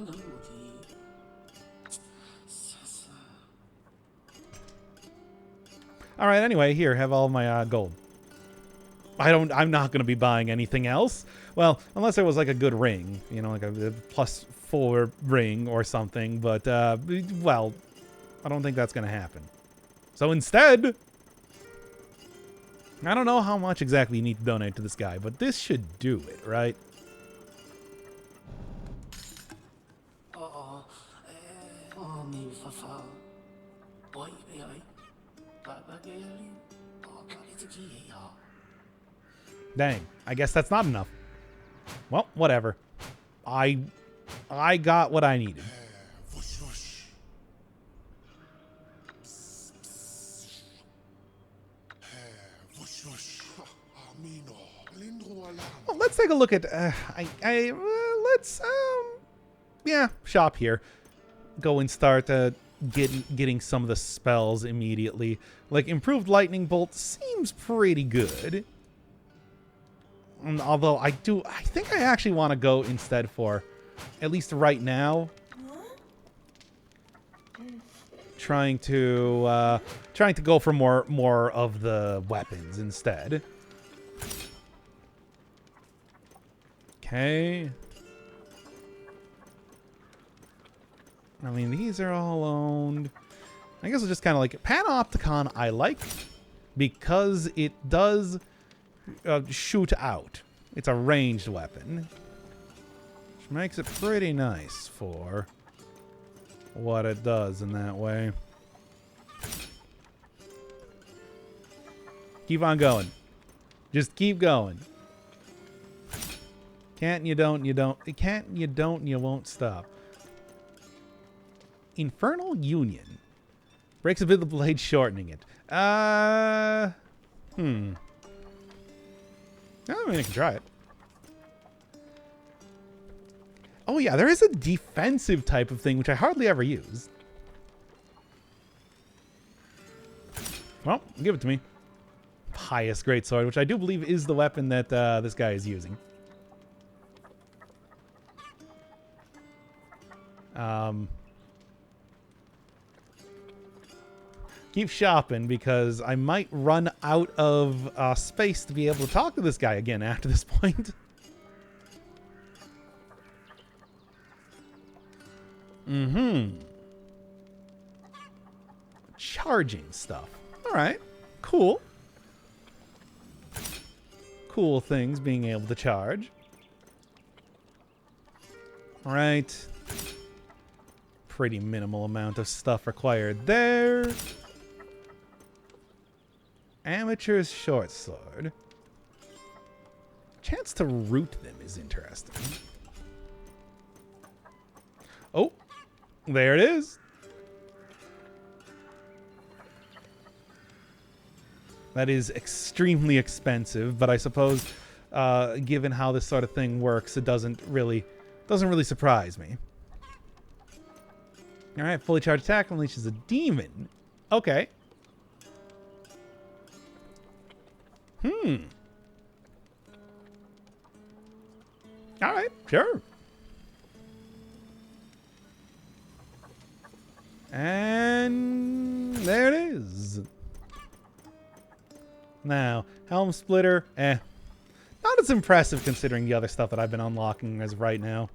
All right, anyway, here, have all my gold. I'm not going to be buying anything else. Well, unless there was like a good ring, you know, like a +4 ring or something. But, well, I don't think that's going to happen. So instead, I don't know how much exactly you need to donate to this guy, but this should do it, right? Dang, I guess that's not enough. Well, whatever. I got what I needed. Well, let's take a look at let's yeah, shop here. Go and start getting some of the spells immediately. Like improved lightning bolt seems pretty good. Although I think I actually want to go instead for, at least right now, trying to go for more of the weapons instead. Okay. I mean, these are all owned. I guess it's just kind of like Panopticon. I like because it does shoot out. It's a ranged weapon, which makes it pretty nice for what it does in that way. Keep on going. Just keep going. Can't, you don't, you don't. Can't, you don't, you won't stop. Infernal Union. Breaks a bit of the blade, shortening it. I mean, I can try it. Oh, yeah, there is a defensive type of thing, which I hardly ever use. Well, give it to me. Pious Greatsword, which I do believe is the weapon that this guy is using. Keep shopping because I might run out of space to be able to talk to this guy again after this point. Charging stuff. All right. Cool. Cool things being able to charge. All right. Pretty minimal amount of stuff required there. Amateur's short sword. Chance to root them is interesting. Oh, there it is. That is extremely expensive, but I suppose, given how this sort of thing works, it doesn't really surprise me. All right, fully charged attack unleashes a demon. Okay. All right, sure. And there it is. Now, Helm Splitter, not as impressive considering the other stuff that I've been unlocking as of right now.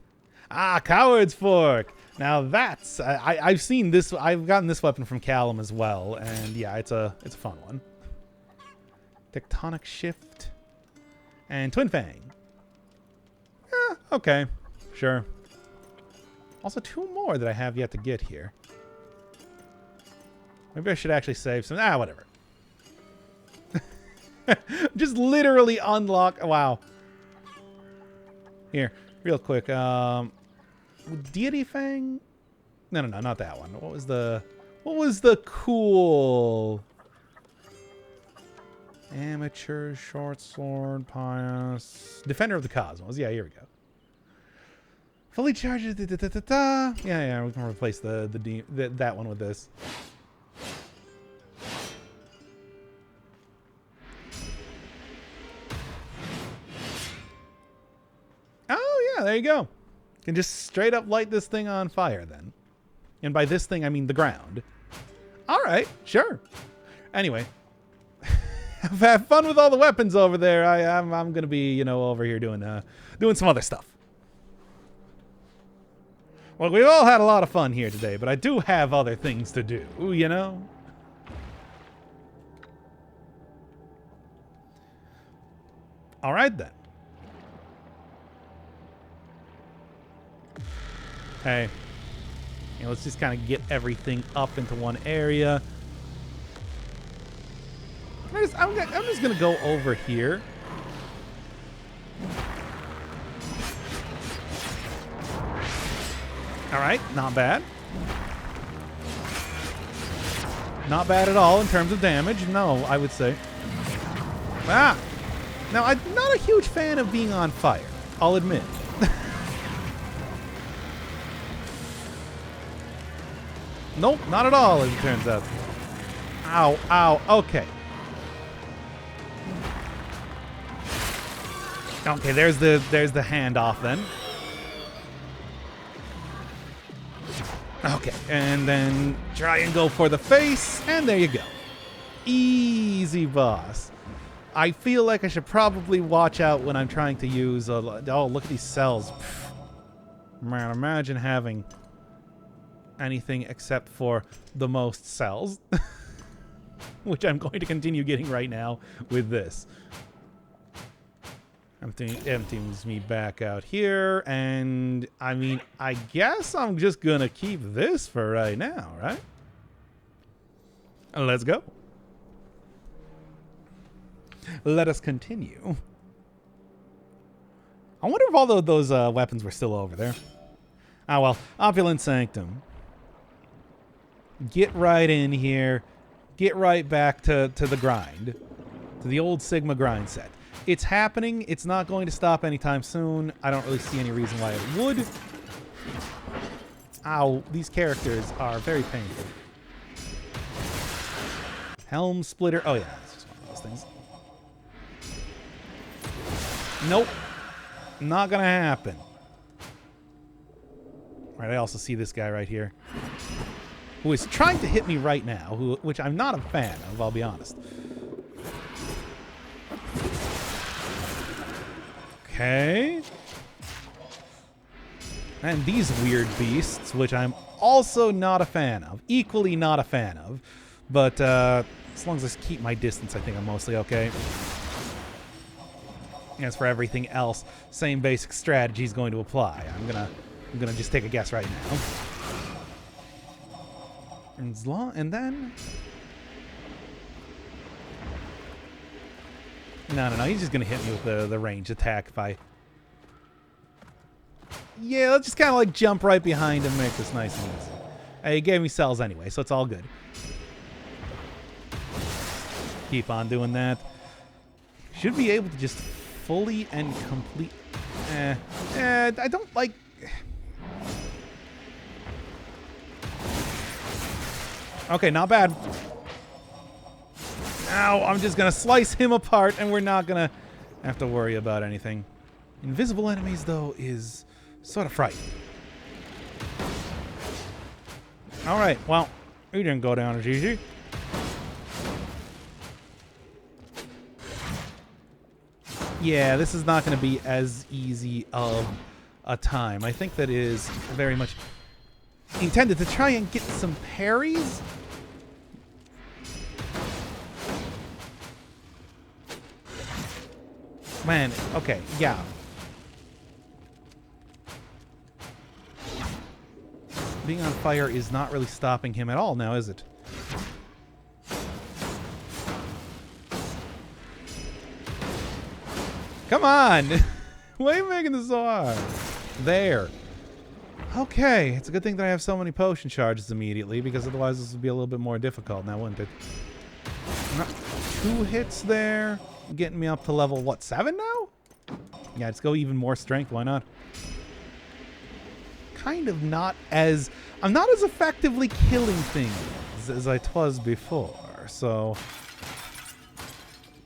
Ah, Coward's Fork. Now that's I've seen this. I've gotten this weapon from Callum as well, and yeah, it's a fun one. Tectonic Shift and Twin Fang. Okay, sure. Also, 2 more that I have yet to get here. Maybe I should actually save some. Whatever. Just literally unlock. Wow. Here, real quick. Deity Fang? No, not that one. What was the cool amateur short sword pious Defender of the Cosmos? Yeah, here we go. Fully charged. Yeah, we can replace that one with this. there you go. Can just straight up light this thing on fire then. And by this thing, I mean the ground. All right, sure. Anyway, have fun with all the weapons over there. I'm gonna be, you know, over here doing some other stuff. Well, we've all had a lot of fun here today, but I do have other things to do, you know? All right, then. Hey, you know, let's just kind of get everything up into one area. I'm just going to go over here. All right, not bad. Not bad at all in terms of damage. No, I would say. Ah! Now, I'm not a huge fan of being on fire, I'll admit. Nope, not at all, as it turns out. Ow, ow, okay. Okay, there's the handoff then. Okay, and then try and go for the face, and there you go. Easy, boss. I feel like I should probably watch out when I'm trying to use... oh, look at these cells. Man, imagine having anything except for the most cells. Which I'm going to continue getting right now with this. Empties me back out here, and I mean, I guess I'm just gonna keep this for right now, right? Let's go. Let us continue. I wonder if all those weapons were still over there. Ah, well, Opulent Sanctum. Get right in here. Get right back to the grind. To the old Sigma grind set. It's happening. It's not going to stop anytime soon. I don't really see any reason why it would. Ow, these characters are very painful. Helm Splitter. Oh, yeah, it's just one of those things. Nope. Not gonna happen. Alright, I also see this guy right here. Who is trying to hit me right now, which I'm not a fan of, I'll be honest. Okay. And these weird beasts, which I'm also not a fan of. Equally not a fan of. But as long as I keep my distance, I think I'm mostly okay. As for everything else, same basic strategy is going to apply. I'm gonna just take a guess right now. And then... No, he's just gonna hit me with the range attack if I... Yeah, let's just kind of like jump right behind and make this nice and easy. He gave me cells anyway, so it's all good. Keep on doing that. Should be able to just fully and complete... I don't like... Okay, not bad. Now I'm just going to slice him apart, and we're not going to have to worry about anything. Invisible enemies, though, is sort of frightening. All right, well, he didn't go down as easy. Yeah, this is not going to be as easy of a time. I think that is very much intended to try and get some parries. Man, okay, yeah. Being on fire is not really stopping him at all now, is it? Come on! Why are you making this so hard? There. Okay, it's a good thing that I have so many potion charges immediately, because otherwise this would be a little bit more difficult now, wouldn't it? 2 hits there. Getting me up to level, what, 7 now? Yeah, let's go even more strength, why not? Kind of not as... I'm not as effectively killing things as I was before, so...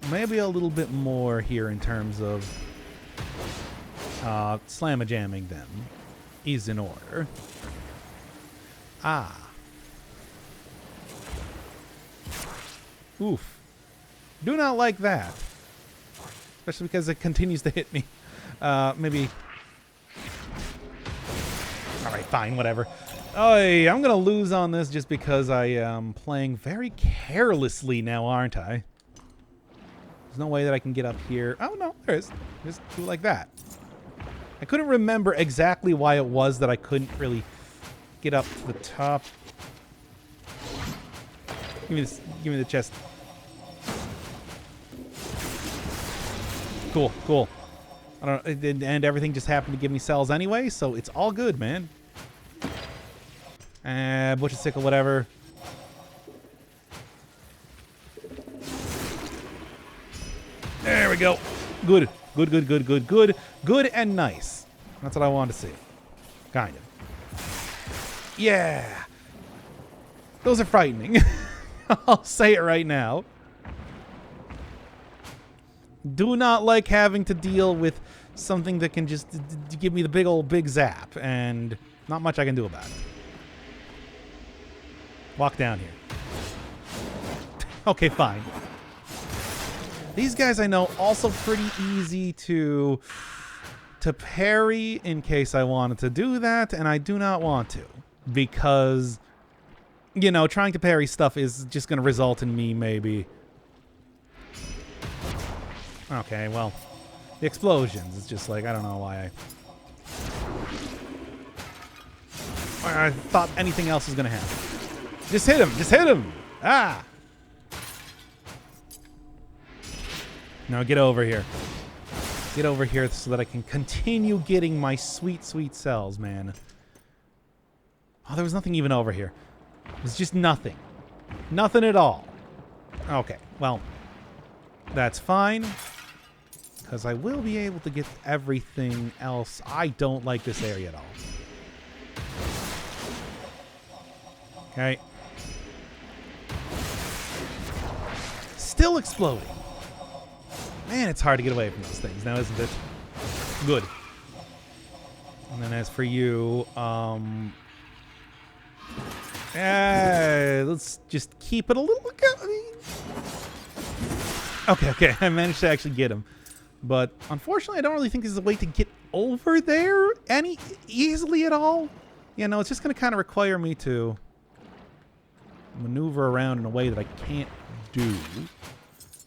Maybe a little bit more here in terms of Slamma-jamming them is in order. Ah. Oof. Do not like that. Especially because it continues to hit me. Maybe... Alright, fine, whatever. Oh, I'm gonna lose on this just because I am playing very carelessly now, aren't I? There's no way that I can get up here. Oh, no, there is. Just do it like that. I couldn't remember exactly why it was that I couldn't really get up to the top. Give me this. Give me the chest. Cool, cool. I don't know, and everything just happened to give me cells anyway, so it's all good, man. Butcher sickle, whatever. There we go. Good. Good, good, good, good, good. Good and nice. That's what I wanted to see. Kind of. Yeah. Those are frightening. I'll say it right now. Do not like having to deal with something that can just give me the big zap, and not much I can do about it. Walk down here. Okay, fine. These guys I know also pretty easy to parry in case I wanted to do that, and I do not want to, because, you know, trying to parry stuff is just going to result in me maybe... Okay, well, the explosions, it's just like, I don't know why I thought anything else was going to happen. Just hit him! Just hit him! Ah! Now get over here. Get over here so that I can continue getting my sweet, sweet cells, man. Oh, there was nothing even over here. It was just nothing. Nothing at all. Okay, well, that's fine. Because I will be able to get everything else. I don't like this area at all. Okay. Still exploding. Man, it's hard to get away from those things now, isn't it? Good. And then as for you, let's just keep it a little... Okay, I managed to actually get him. But unfortunately, I don't really think there's a way to get over there any easily at all. You know, it's just going to kind of require me to maneuver around in a way that I can't do.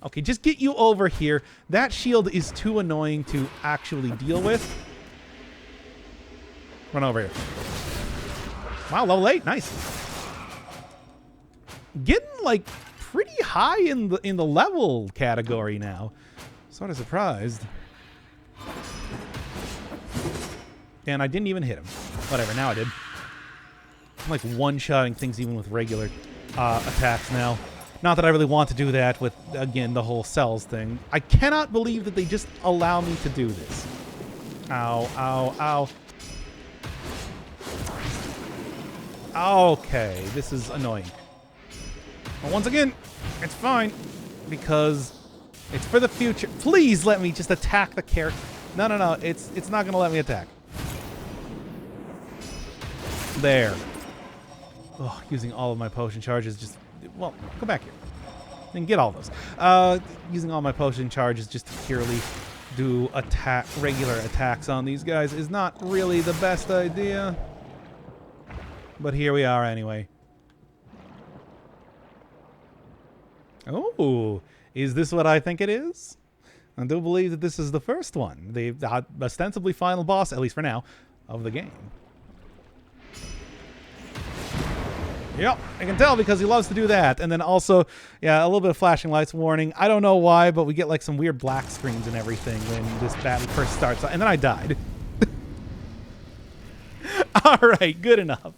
Okay, just get you over here. That shield is too annoying to actually deal with. Run over here. Wow, level 8. Nice. Getting, like, pretty high in the level category now. Sort of surprised. And I didn't even hit him. Whatever, now I did. I'm like one-shotting things even with regular attacks now. Not that I really want to do that with, again, the whole cells thing. I cannot believe that they just allow me to do this. Ow, ow, ow. Okay, this is annoying. But once again, it's fine. Because it's for the future. Please let me just attack the character. No, no, no. It's not going to let me attack. There. Oh, using all of my potion charges just... Well, go back here. And get all those. Using all my potion charges just to purely do regular attacks on these guys is not really the best idea. But here we are anyway. Oh, is this what I think it is? I do believe that this is the first one. The ostensibly final boss, at least for now, of the game. Yep, I can tell because he loves to do that. And then also, yeah, a little bit of flashing lights warning. I don't know why, but we get like some weird black screens and everything when this battle first starts. And then I died. All right, good enough.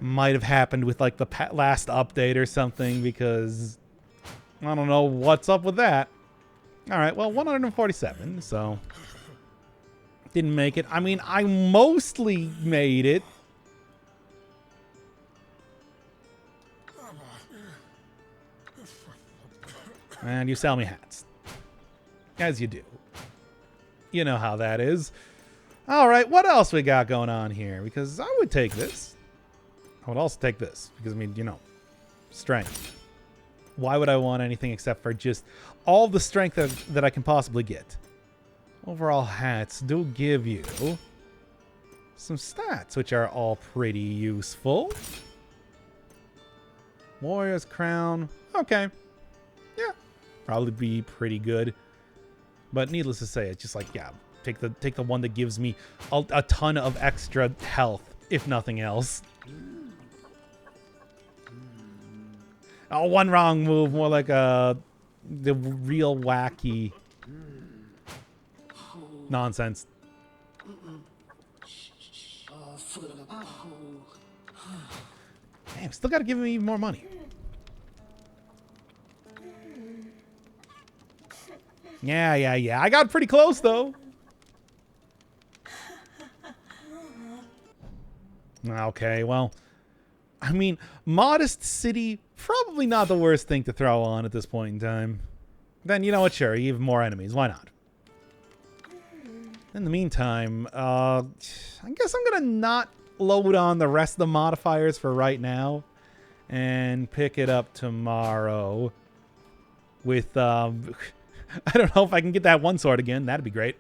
Might have happened with like the last update or something because I don't know what's up with that. All right, well, 147, so... Didn't make it. I mean, I mostly made it. And you sell me hats. As you do. You know how that is. All right, what else we got going on here? Because I would take this. I would also take this. Because, I mean, you know, strength. Why would I want anything except for just all the strength that I can possibly get? Overall hats do give you some stats, which are all pretty useful. Warrior's crown. Okay. Yeah. Probably be pretty good. But needless to say, it's just like, yeah, take the one that gives me a ton of extra health, if nothing else. Oh, one wrong move, more like the real wacky nonsense. Damn, still got to give me even more money. Yeah. I got pretty close, though. Okay, well, I mean, modest city, probably not the worst thing to throw on at this point in time. Then, you know what, sure, even more enemies. Why not? In the meantime, I guess I'm going to not load on the rest of the modifiers for right now and pick it up tomorrow with, I don't know if I can get that one sword again. That'd be great.